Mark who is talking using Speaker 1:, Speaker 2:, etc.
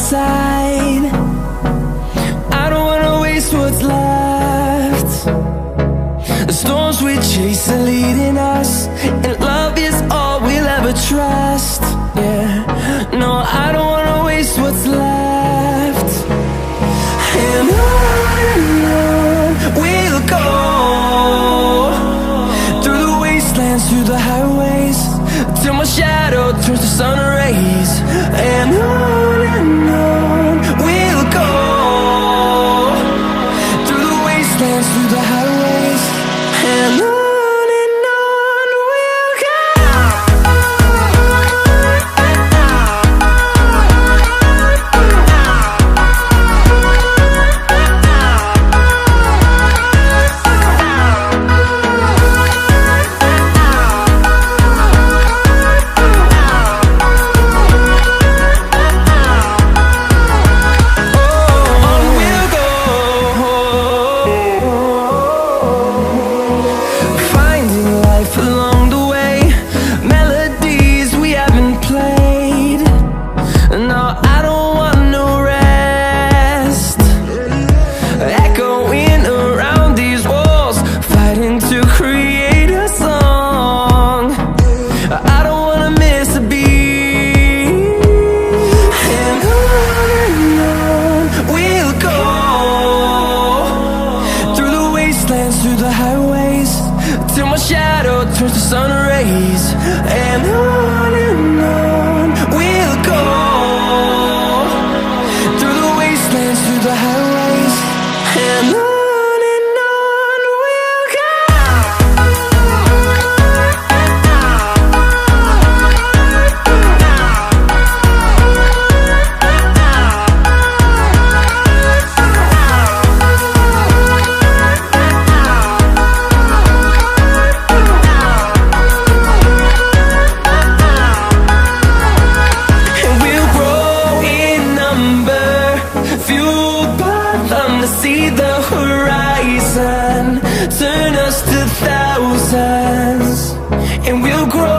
Speaker 1: side. I don't wanna waste what's left. The storms we chase are leading us, and love is all we'll ever trust. Yeah, no, I don't wanna waste what's left. And on we'll go, through the wastelands, through the highways, till my shadow turns to sun rays. And on we'll go, through the wastelands, through the highways, and on we'll go. Through the highways, till my shadow turns to sun rays. And on we'll go, through the wastelands, through the highways, and on we'll go. To see the horizon turn us to thousands, and we'll grow